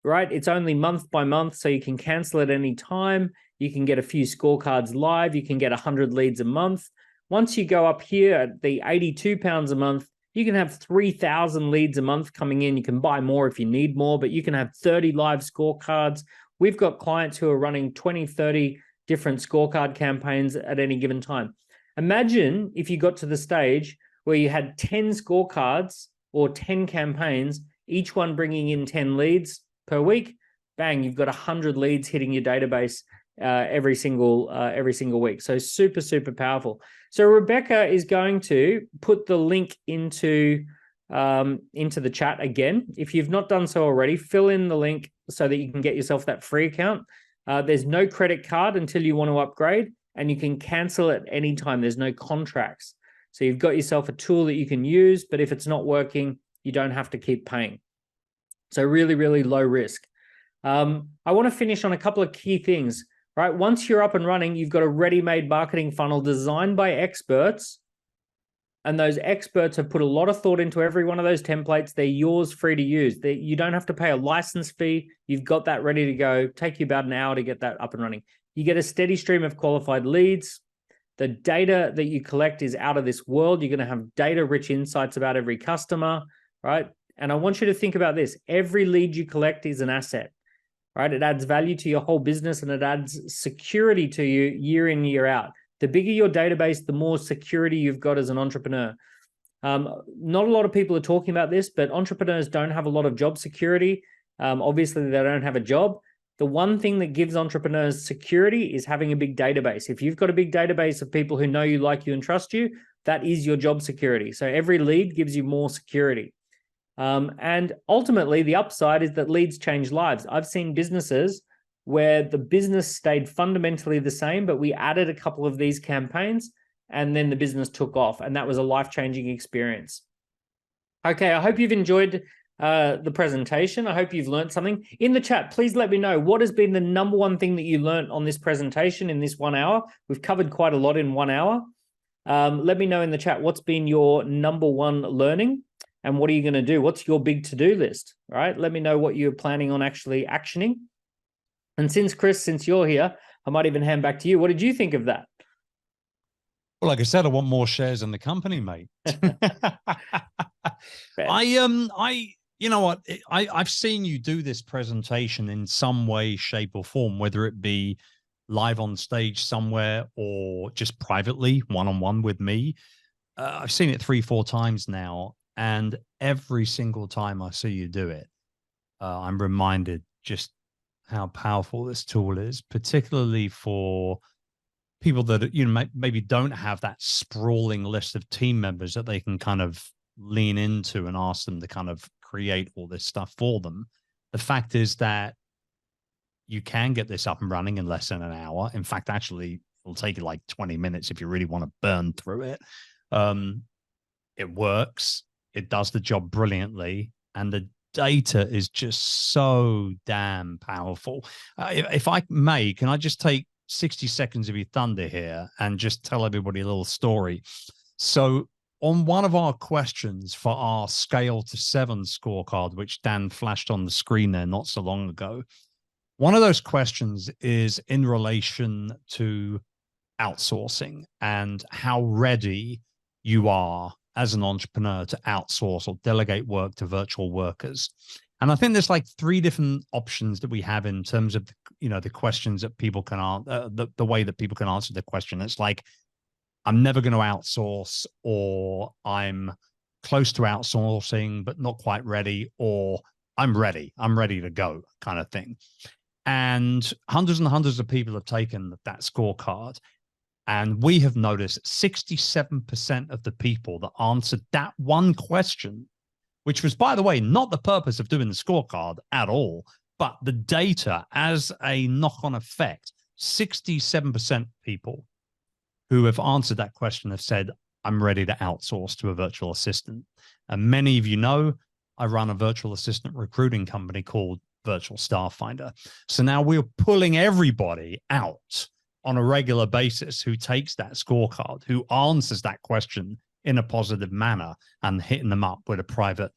right, it's only month by month, so you can cancel at any time. You can get a few scorecards live. You can get 100 leads a month. Once you go up here at the 82 pounds a month, you can have 3,000 leads a month coming in. You can buy more if you need more, but you can have 30 live scorecards. We've got clients who are running 20, 30 different scorecard campaigns at any given time. Imagine if you got to the stage where you had 10 scorecards or 10 campaigns, each one bringing in 10 leads per week. Bang, you've got 100 leads hitting your database every single week. So super, super powerful. So Rebecca is going to put the link into the chat again. If you've not done so already, fill in the link so that you can get yourself that free account. There's no credit card until you want to upgrade, and you can cancel at any time. There's no contracts. So you've got yourself a tool that you can use, but if it's not working, you don't have to keep paying. So really, really low risk. I want to finish on a couple of key things, right? Once you're up and running, you've got a ready-made marketing funnel designed by experts, and those experts have put a lot of thought into every one of those templates. They're yours free to use. You don't have to pay a license fee. You've got that ready to go. Take you about an hour to get that up and running. You get a steady stream of qualified leads. The data that you collect is out of this world. You're going to have data-rich insights about every customer, right? And I want you to think about this. Every lead you collect is an asset, right? It adds value to your whole business, and it adds security to you year in, year out. The bigger your database, the more security you've got as an entrepreneur. Not a lot of people are talking about this, but entrepreneurs don't have a lot of job security. Obviously, they don't have a job. The one thing that gives entrepreneurs security is having a big database. If you've got a big database of people who know you, like you, and trust you, that is your job security. So every lead gives you more security. And ultimately, the upside is that leads change lives. I've seen businesses where the business stayed fundamentally the same, but we added a couple of these campaigns, and then the business took off, and that was a life-changing experience. Okay, I hope you've enjoyed the presentation. I hope you've learned something. In the chat, please let me know what has been the number one thing that you learned on this presentation in this 1 hour. We've covered quite a lot in 1 hour. Let me know in the chat what's been your number one learning, and what are you going to do? What's your big to-do list, right? Let me know what you're planning on actually actioning. And since you're here, I might even hand back to you. What did you think of that? Well, like I said, I want more shares in the company, mate. You know what? I've seen you do this presentation in some way, shape, or form, whether it be live on stage somewhere or just privately, one-on-one with me. I've seen it 3-4 times now, and every single time I see you do it, I'm reminded just how powerful this tool is, particularly for people that, you know, maybe don't have that sprawling list of team members that they can kind of lean into and ask them to kind of create all this stuff for them. The fact is that you can get this up and running in less than an hour. In fact, actually, it'll take you like 20 minutes if you really want to burn through it. It works. It does the job brilliantly. And the data is just so damn powerful. If I may, can I just take 60 seconds of your thunder here and just tell everybody a little story? So on one of our questions for our scale to 7 scorecard, which Dan flashed on the screen there not so long ago, one of those questions is in relation to outsourcing and how ready you are as an entrepreneur to outsource or delegate work to virtual workers. And I think there's like 3 different options that we have in terms of, you know, the questions that people can answer, the way that people can answer the question. It's like, I'm never going to outsource, or I'm close to outsourcing, but not quite ready, or I'm ready to go kind of thing. And hundreds of people have taken that scorecard. And we have noticed 67% of the people that answered that one question, which was, by the way, not the purpose of doing the scorecard at all, But the data, as a knock-on effect, 67% people who have answered that question have said, I'm ready to outsource to a virtual assistant. And many of you know, I run a virtual assistant recruiting company called Virtual Staff Finder. So now we're pulling everybody out on a regular basis who takes that scorecard, who answers that question in a positive manner, and hitting them up with a private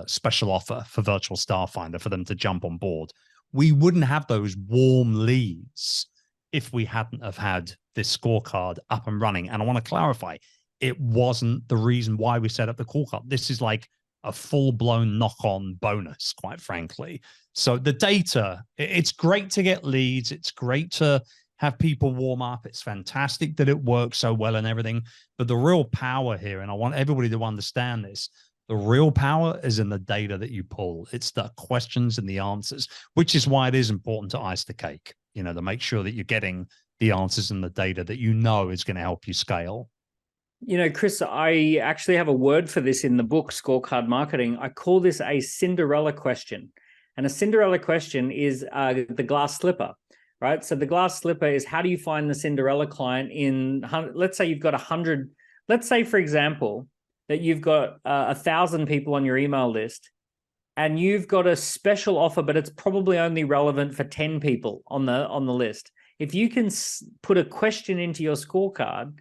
special offer for Virtual Staff Finder for them to jump on board. We wouldn't have those warm leads if we hadn't have had this scorecard up and running. And I want to clarify, it wasn't the reason why we set up the scorecard. This is like a full-blown knock-on bonus, quite frankly. So the data, it's great to get leads. It's great to have people warm up. It's fantastic that it works so well and everything. But the real power here, and I want everybody to understand this, the real power is in the data that you pull. It's the questions and the answers, which is why it is important to ice the cake, you know, to make sure that you're getting the answers and the data that you know is going to help you scale. You know, Chris, I actually have a word for this in the book, Scorecard Marketing. I call this a Cinderella question. And a Cinderella question is the glass slipper, right? So the glass slipper is, how do you find the Cinderella client in, let's say you've got 100, let's say, for example, that you've got 1,000 people on your email list, and you've got a special offer, but it's probably only relevant for 10 people on the list. If you can put a question into your scorecard,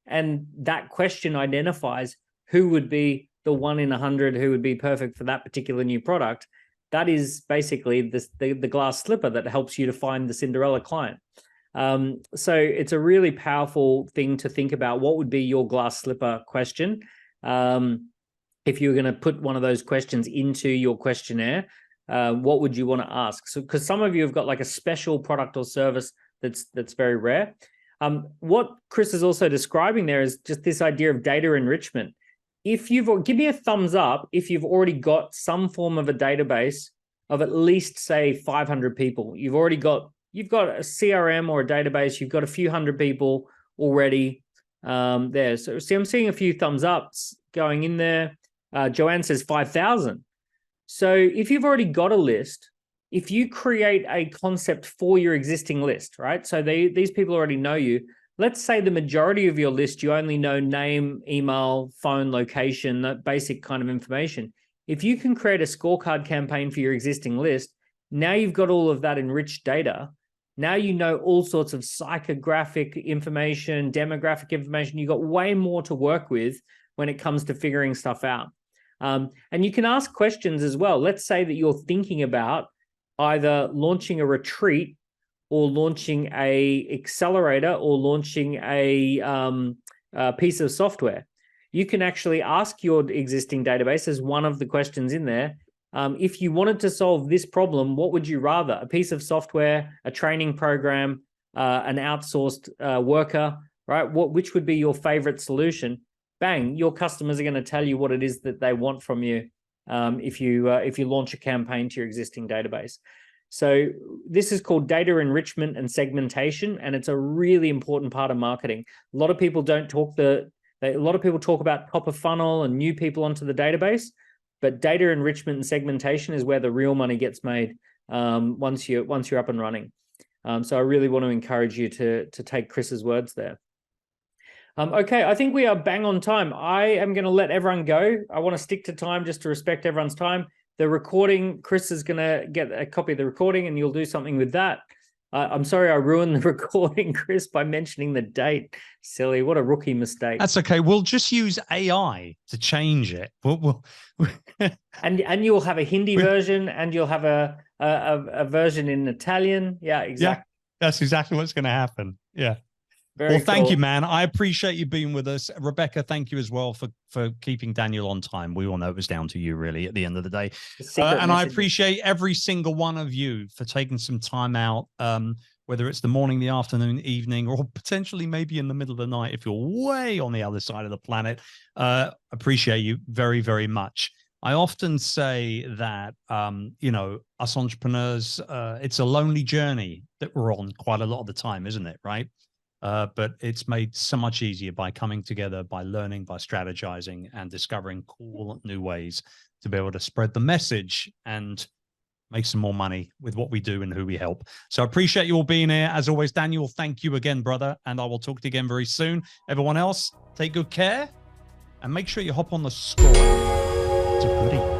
and that question identifies who would be the 1 in 100 who would be perfect for that particular new product, that is basically the glass slipper that helps you to find the Cinderella client. So it's a really powerful thing to think about. What would be your glass slipper question? If you were going to put one of those questions into your questionnaire, what would you want to ask? So, because some of you have got like a special product or service that's very rare. What Chris is also describing there is just this idea of data enrichment. If give me a thumbs up if you've already got some form of a database of at least, say, 500 people. You've got a CRM or a database. You've got a few hundred people already there. So see, I'm seeing a few thumbs ups going in there. Joanne says 5,000. So if you've already got a list, if you create a concept for your existing list, right? So these people already know you. Let's say the majority of your list, you only know name, email, phone, location, that basic kind of information. If you can create a scorecard campaign for your existing list, now you've got all of that enriched data. Now you know all sorts of psychographic information, demographic information. You've got way more to work with when it comes to figuring stuff out. And you can ask questions as well. Let's say that you're thinking about either launching a retreat or launching a accelerator or launching a piece of software. You can actually ask your existing database as one of the questions in there. If you wanted to solve this problem, what would you rather? A piece of software, a training program, an outsourced worker, right? Which would be your favorite solution? Bang, your customers are going to tell you what it is that they want from you if you launch a campaign to your existing database. So this is called data enrichment and segmentation, and it's a really important part of marketing. A lot of people talk about top of funnel and new people onto the database, but data enrichment and segmentation is where the real money gets made once you're up and running. So I really want to encourage you to take Chris's words there. Okay, I think we are bang on time. I am going to let everyone go. I want to stick to time just to respect everyone's time. The recording, Chris is going to get a copy of the recording and you'll do something with that. I'm sorry I ruined the recording, Chris, by mentioning the date. Silly, what a rookie mistake. That's okay. We'll just use AI to change it. And you'll have a Hindi version and you'll have a version in Italian. Yeah, exactly. Yeah, that's exactly what's going to happen. Yeah. Very thank cool. you, man. I appreciate you being with us. Rebecca, thank you as well for keeping Daniel on time. We all know it was down to you, really, at the end of the day. And I appreciate every single one of you for taking some time out, whether it's the morning, the afternoon, evening, or potentially maybe in the middle of the night if you're way on the other side of the planet. Appreciate you very, very much. I often say that, us entrepreneurs, it's a lonely journey that we're on quite a lot of the time, isn't it? Right. But it's made so much easier by coming together, by learning, by strategizing and discovering cool new ways to be able to spread the message and make some more money with what we do and who we help. So I appreciate you all being here. As always, Daniel, thank you again, brother. And I will talk to you again very soon. Everyone else, take good care and make sure you hop on the Score. It's a goodie.